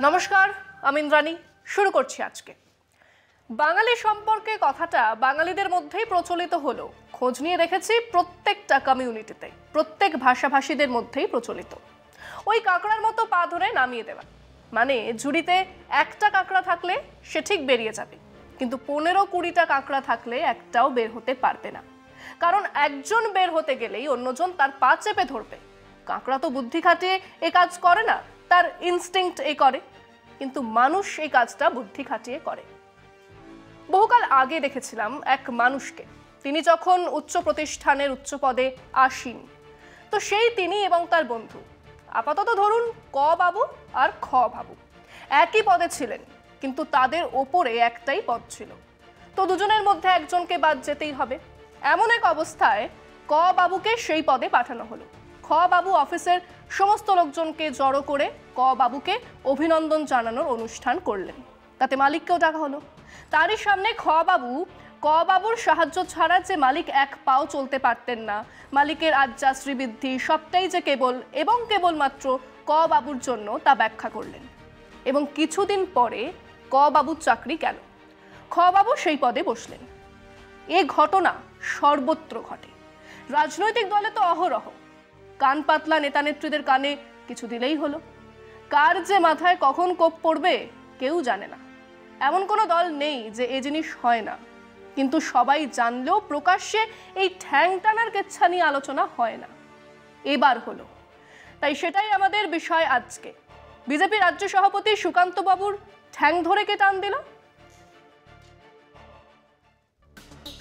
নমস্কার, আমি ইন্দ্রাণী। শুরু করছি আজকে। বাঙালি সম্পর্কে কথাটা বাঙালিদের মধ্যেই প্রচলিত হলো, খোঁজ নিয়ে দেখেছি প্রত্যেকটা কমিউনিটিতে, প্রত্যেক ভাষাভাষীদের মধ্যেই প্রচলিত। ওই কাঁকড়ার মতো পা ধরে নামিয়ে দেওয়া, মানে ঝুড়িতে একটা কাঁকড়া থাকলে সে ঠিক বেরিয়ে যাবে, কিন্তু 15-20টা কাঁকড়া থাকলে একটাও বের হতে পারবে না, কারণ একজন বের হতে গেলেই অন্যজন তার পা চেপে ধরবে। কাঁকড়া তো বুদ্ধি খাটিয়ে এ কাজ করে না, তার ইনস্টিংক্ট এ করে, কিন্তু মানুষ এই কাজটা বুদ্ধি খাটিয়ে করে। বহুকাল আগে দেখেছিলাম এক মানুষকে, তিনি যখন উচ্চ প্রতিষ্ঠানের উচ্চ পদে আসীন, তো সেই তিনি এবং তার বন্ধু, আপাতত ধরুন ক বাবু আর খ বাবু, একই পদে ছিলেন, কিন্তু তাদের ওপরে একটাই পদ ছিল, তো দুজনের মধ্যে একজনকে বাদ যেতেই হবে। এমন এক অবস্থায় ক বাবুকে সেই পদে পাঠানো হলো। খ বাবু অফিসের সমস্ত লোকজনকে জড়ো করে ক বাবুকে অভিনন্দন জানানোর অনুষ্ঠান করলেন, তাতে মালিককেও ডাকা হলো। তারই সামনে খ বাবু ক বাবুর সাহায্য ছাড়া যে মালিক এক পাও চলতে পারতেন না, মালিকের আজ্জা শ্রীবৃদ্ধি সবটাই যে কেবল এবং কেবলমাত্র ক বাবুর জন্য, তা ব্যাখ্যা করলেন। এবং কিছুদিন পরে ক বাবুর চাকরি গেল, খ বাবু সেই পদে বসলেন। এ ঘটনা সর্বত্র ঘটে, রাজনৈতিক দলে তো অহরহ। কান পাতলা নেতা নেত্রীদের কানে কিছু দিলেই হলো, কার যে মাথায় কখন কোপ পড়বে কেউ জানে না। এমন কোনো দল নেই যে এ জিনিস হয় না, কিন্তু সবাই জানলেও প্রকাশ্যে এই ঠ্যাং টানার কেচ্ছা নিয়ে আলোচনা হয় না। এবার হলো, তাই সেটাই আমাদের বিষয় আজকে। বিজেপি রাজ্য সভাপতি সুকান্ত বাবুর ঠ্যাং ধরে কে টান দিল?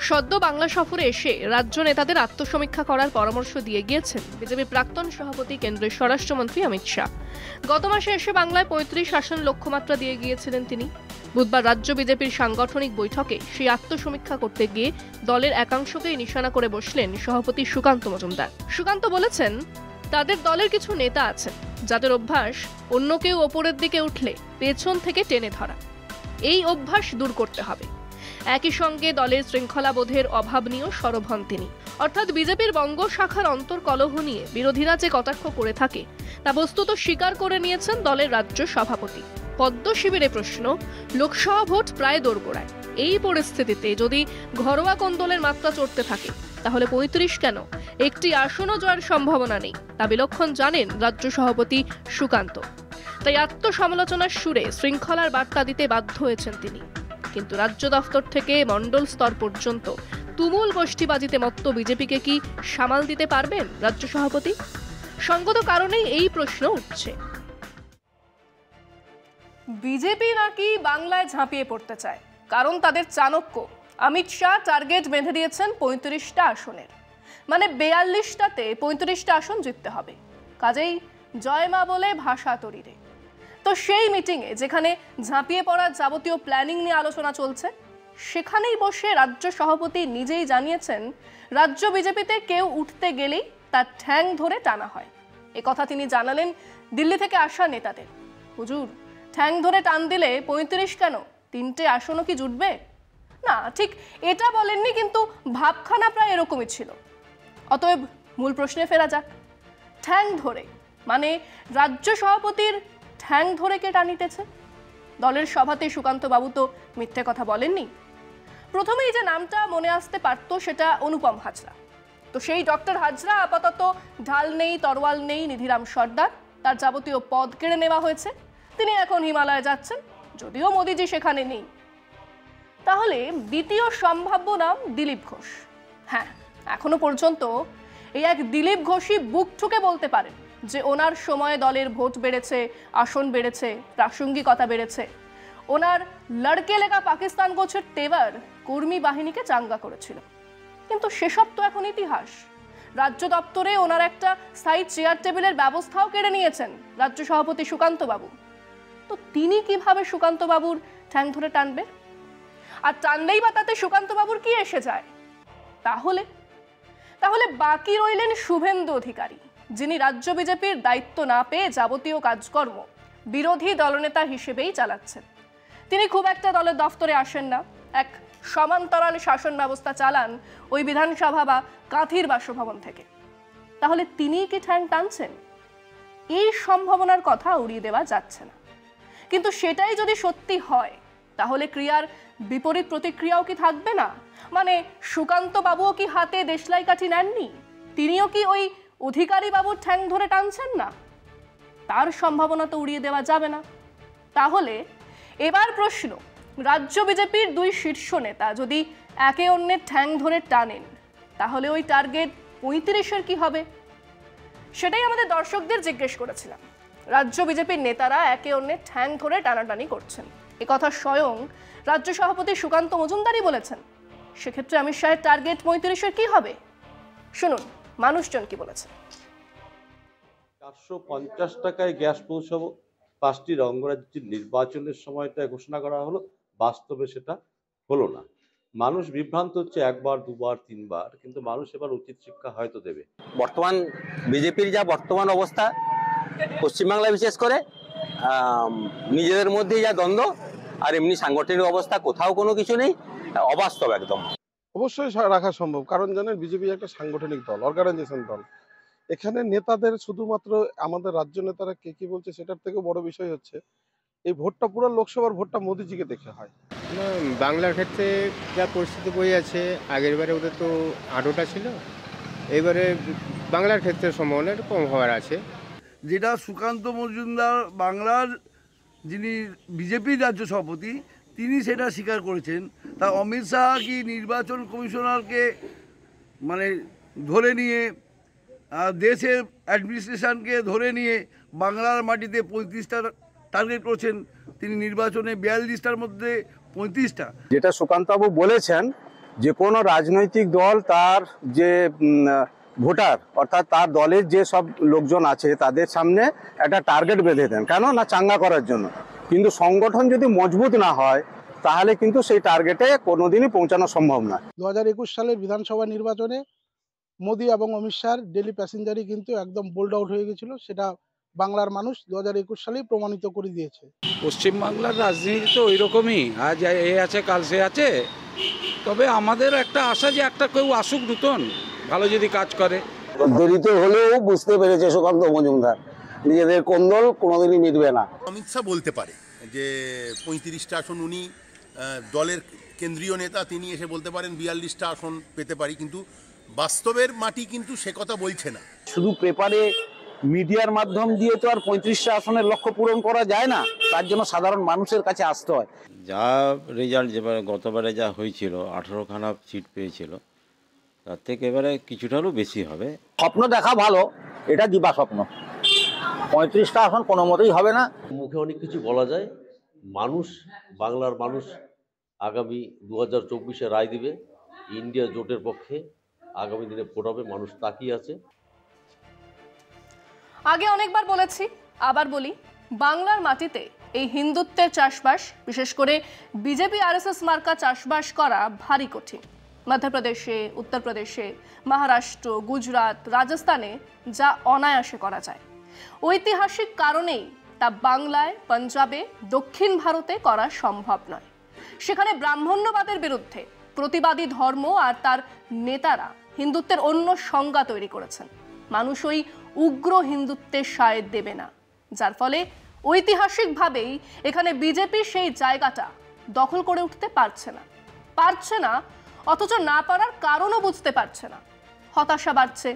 সদ্য বাংলা সফরে এসে রাজ্য নেতাদের আত্মসমীক্ষা করার পরামর্শ দিয়ে গিয়েছেন বিজেপি প্রাক্তন সভাপতি কেন্দ্রের স্বরাষ্ট্রমন্ত্রী অমিত শাহ। গত মাসে এসে বাংলায় 35 আসন লক্ষ্যমাত্রা দিয়ে গিয়েছিলেন তিনি। বুধবার রাজ্য বিজেপির সাংগঠনিক বৈঠকে সেই আত্মসমীক্ষা করতে গিয়ে দলের একাংশকেই নিশানা করে বসলেন সভাপতি সুকান্ত মজুমদার। সুকান্ত বলেছেন, তাদের দলের কিছু নেতা আছেন যাদের অভ্যাস অন্য কেউ ওপরের দিকে উঠলে পেছন থেকে টেনে ধরা। এই অভ্যাস দূর করতে হবে। একই সঙ্গে দলের শৃঙ্খলাবোধের অভাব নিয়েও সরব হন তিনি। অর্থাৎ বিজেপির বঙ্গ শাখার অন্তর্কলহ নিয়ে বিরোধীরা যে কটাক্ষ করে থাকে তা বস্তুত স্বীকার করে নিয়েছেন দলের রাজ্য সভাপতি। পদ্ম শিবিরে প্রশ্ন, লোকসভা ভোট প্রায় দোরগোড়ায়, এই পরিস্থিতিতে যদি ঘরোয়া কোন্দলের মাত্রা চড়তে থাকে তাহলে 35 কেন, একটি আসনও জয়ের সম্ভাবনা নেই, তা বিলক্ষণ জানেন রাজ্য সভাপতি সুকান্ত। তাই আত্মসমালোচনার সুরে শৃঙ্খলার বার্তা দিতে বাধ্য হয়েছেন তিনি। কিন্তু রাজ্য দফতর থেকে মণ্ডল স্তর পর্যন্ত তুমুল গোষ্ঠীবাজিতে মত্ত বিজেপিকে কি সামাল দিতে পারবেন রাজ্য সভাপতি? সঙ্গত কারণেই এই প্রশ্ন উঠছে। বিজেপি নাকি বাংলায় ঝাঁপিয়ে পড়তে চায়, কারণ তাদের চাণক্য অমিত শাহ টার্গেট বেঁধে দিয়েছেন 35টা আসনের, মানে 42টাতে 35টা আসন জিততে হবে। কাজেই জয় মা বলে ভাষা তরিরে। তো সেই মিটিংয়ে যেখানে ঝাঁপিয়ে পড়ার যাবতীয় প্ল্যানিং নিয়ে আলোচনা চলছে, সেখানেই বসে রাজ্য সভাপতি নিজেই জানিয়েছেন রাজ্য বিজেপিতে কেউ উঠতে গেলেই তার ঠ্যাং ধরে টানা হয়। এ কথা তিনি জানালেন দিল্লি থেকে আসা নেতাদের। হুজুর, ঠ্যাং ধরে টান দিলে 35 কেন, 3টে আসনও কি জুটবে? না, ঠিক এটা বলেননি, কিন্তু ভাবখানা প্রায় এরকমই ছিল। অতএব মূল প্রশ্নে ফেরা যাক। ঠ্যাং ধরে মানে রাজ্য সভাপতির ঠ্যাং ধরে কে টানিতেছে? দলের সভাতে সুকান্ত বাবু তো মিথ্যে কথা বলেননি। প্রথমেই যে নামটা মনে আসতে পারতো সেটা অনুপম হাজরা। তো সেই ডক্টর হাজরা আপাতত ঢাল নেই, তরোয়াল নেই, নিধিরাম সর্দার, তার যাবতীয় পদ কেড়ে নেওয়া হয়েছে। তিনি এখন হিমালয়ে যাচ্ছেন, যদিও মোদিজি সেখানে নেই। তাহলে দ্বিতীয় সম্ভাব্য নাম দিলীপ ঘোষ। হ্যাঁ, এখনো পর্যন্ত এই এক দিলীপ ঘোষই বুক ঠুকে বলতে পারেন যে ওনার সময়ে দলের ভোট বেড়েছে, আসন বেড়েছে, প্রাসঙ্গিকতা বেড়েছে। ওনার লড়কে লেগা পাকিস্তান গোছের তেবার কর্মী বাহিনীকে চাঙ্গা করেছিল। কিন্তু সেসব তো এখন ইতিহাস। রাজ্য দপ্তরে ওনার একটা স্থায়ী চেয়ার টেবিলের ব্যবস্থাও কেড়ে নিয়েছেন রাজ্য সভাপতি সুকান্ত বাবু। তো তিনি কিভাবে সুকান্ত বাবুর ঠ্যাং ধরে টানবে? আর টানলেই বা তাতে সুকান্ত বাবুর কি এসে যায়? তাহলে বাকি রইলেন শুভেন্দু অধিকারী, যিনি রাজ্য বিজেপির দায়িত্ব না পেয়ে যাবতীয় কাজকর্ম বিরোধী দলনেতা হিসেবেই চালাচ্ছেন। তিনি খুব একটা দলের দফতরে আসেন না, এক সমান্তরাল শাসন ব্যবস্থা চালান ওই বিধানসভা বা কাঁথির বাসভবন থেকে। তাহলে তিনি কি ঠ্যাং টানছেন? এই সম্ভাবনার কথা উড়িয়ে দেওয়া যাচ্ছে না। কিন্তু সেটাই যদি সত্যি হয় তাহলে ক্রিয়ার বিপরীত প্রতিক্রিয়াও কি থাকবে না? মানে সুকান্ত বাবুও কি হাতে দেশলাই কাঠি নেননি? তিনিও কি ওই অধিকারী বাবুর ঠ্যাং ধরে টানছেন না? তার সম্ভাবনা তো উড়িয়ে দেওয়া যাবে না। তাহলে এবার প্রশ্ন, রাজ্য বিজেপির দুই শীর্ষ নেতা যদি একে অন্যের ঠ্যাং ধরে টানেন তাহলে ওই টার্গেট 35-এর কি হবে? সেটাই আমাদের দর্শকদের জিজ্ঞেস করেছিলাম। রাজ্য বিজেপির নেতারা একে অন্যের ঠ্যাং ধরে টানাটানি করছেন, একথা স্বয়ং রাজ্য সভাপতি সুকান্ত মজুমদারই বলেছেন। সেক্ষেত্রে অমিত শাহের টার্গেট 35-এর কি হবে? শুনুন মানুষজন কি বলেছে। 450 টাকায় গ্যাস পৌঁছাবো, 5টি অঙ্গরাজ্যের নির্বাচনের সময়টা ঘোষণা করা হলো, বাস্তবে সেটা হলো না। মানুষ বিভ্রান্ত হচ্ছে একবার, দুবার, তিনবার, কিন্তু মানুষ এবার উচিত শিক্ষা হয়তো দেবে। বর্তমান বিজেপির যা বর্তমান অবস্থা, পশ্চিমবাংলায় বিশেষ করে নিজেদের মধ্যে যা দ্বন্দ্ব, আর এমনি সাংগঠনিক অবস্থা কোথাও কোনো কিছু নেই, অবাস্তব একদম। অবশ্যই রাখা সম্ভব, কারণ জানেন বিজেপি একটা সাংগঠনিক দল, অর্গানাইজেশন দল। এখানে নেতাদের শুধুমাত্র আমাদের রাজ্য নেতারা কে কি বলছে সেটার থেকে বড় বিষয় হচ্ছে এই ভোটটা, পুরো লোকসভার ভোটটা মোদিজিকে দেখে হয়। না, বাংলার ক্ষেত্রে যা পরিস্থিতি বই আছে, আগের বারে ওদের তো 8টা ছিল, এবারে বাংলার ক্ষেত্রে সম্ভাবনা একটু কম হওয়ার আছে। যেটা সুকান্ত মজুমদার বাংলার যিনি বিজেপির রাজ্য সভাপতি তিনি সেটা স্বীকার করেছেন। তা অমিত শাহ কি নির্বাচন কমিশনারকে মানে ধরে নিয়ে দেশের অ্যাডমিনিস্ট্রেশনকে ধরে নিয়ে বাংলার মাটিতে 35টা টার্গেট করেছেন, তিনি নির্বাচনে 42টার মধ্যে 35টা। যেটা সুকান্তবাবু বলেছেন, যে কোনো রাজনৈতিক দল তার যে ভোটার অর্থাৎ তার দলের যে সব লোকজন আছে তাদের সামনে একটা টার্গেট বেঁধে দেন, কেন না চাঙ্গা করার জন্য। কিন্তু সংগঠন যদি মজবুত না হয় তাহলে কিন্তু সেই টার্গেটে কোনোদিনই পৌঁছানো সম্ভব না। 2021 সালের বিধানসভা নির্বাচনে মোদি এবং অমিত শাহর ডেলি প্যাসেঞ্জারই কিন্তু একদম বোল্ড আউট হয়ে গেছিল, সেটা বাংলার মানুষ 2021 সালেই প্রমাণিত করে দিয়েছে। পশ্চিমবাংলার রাজনীতি তো ওই রকমই, আজ এ আছে কাল সে আছে। তবে আমাদের একটা আশা যে একটা কেউ আসুক নতুন, ভালো যদি কাজ করে। দেরিতে হলেও বুঝতে পেরেছে সুকান্ত মজুমদার নিজেদের কোন্দল কোনোদিনই মিটবে না। অমিত শাহ বলতে পারে যে 35টা আসন উনি দলের কেন্দ্রীয় নেতা, তিনি এসে বলতে পারেন 42টা আসন পেতে পারি, কিন্তু বাস্তবের মাটি কিন্তু সে কথা বলছে না। শুধু পেপারে মিডিয়ার মাধ্যম দিয়ে তো আর 35টা আসনের লক্ষ্য পূরণ করা যায় না, তার জন্য সাধারণ মানুষের কাছে আসতে হয়। যা রেজাল্ট যেবারে গতবারে যা হয়েছিল 18খানা সিট পেয়েছিল, তার থেকে এবারে কিছুটা হলেও বেশি হবে। স্বপ্ন দেখা ভালো, এটা দিবা স্বপ্ন। 35টা আসন কোনো মতেই হবে না। মুখে অনেক কিছু বলা যায়, মানুষ, বাংলার মানুষ আগামী 2024-এ রায় দিবে। ইন্ডিয়া জোটের পক্ষে আগামী দিনে ভোট হবে, মানুষ তাকিয়ে আছে। আগে অনেকবার বলেছি, আবার বলি, বাংলার মাটিতে এই হিন্দুত্বের চাষবাস, বিশেষ করে বিজেপি আরএসএস মার্কা চাষবাস করা ভারী কঠিন। মধ্যপ্রদেশে, উত্তরপ্রদেশে, মহারাষ্ট্র, গুজরাট, রাজস্থানে যা অনায়াসে করা যায়, ঐতিহাসিক কারণেই তা বাংলায়, পাঞ্জাবে, দক্ষিণ ভারতে করা সম্ভব নয়। সেখানে ব্রাহ্মণ্যবাদের বিরুদ্ধে প্রতিবাদী ধর্ম আর তার নেতারা হিন্দুত্বের অন্য সংজ্ঞা তৈরি করেছেন। মানুষ ওই উগ্র হিন্দুত্বের সায় দেবে না, যার ফলে ঐতিহাসিকভাবেই এখানে বিজেপি সেই জায়গাটা দখল করে উঠতে পারছে না, অথচ না পারার কারণও বুঝতে পারছে না। হতাশা বাড়ছে,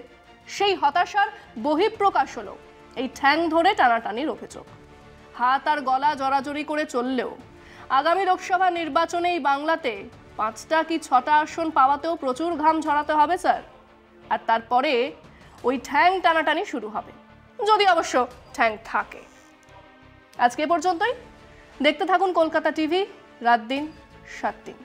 সেই হতাশার বহিঃপ্রকাশ হলো এই ঠ্যাং ধরে টানাটানির অভিযোগ। হাত আর গলা জড়াজড়ি করে চললেও আগামী লোকসভা নির্বাচনে এই বাংলাতে 5টা কি 6টা আসন পাওয়াতেও প্রচুর ঘাম ঝরাতে হবে স্যার। আর তারপরে ওই ঠ্যাং টানাটানি শুরু হবে, যদি অবশ্য ঠ্যাং থাকে। আজকে পর্যন্তই। দেখতে থাকুন কলকাতা টিভি, রাত দিন 7 দিন।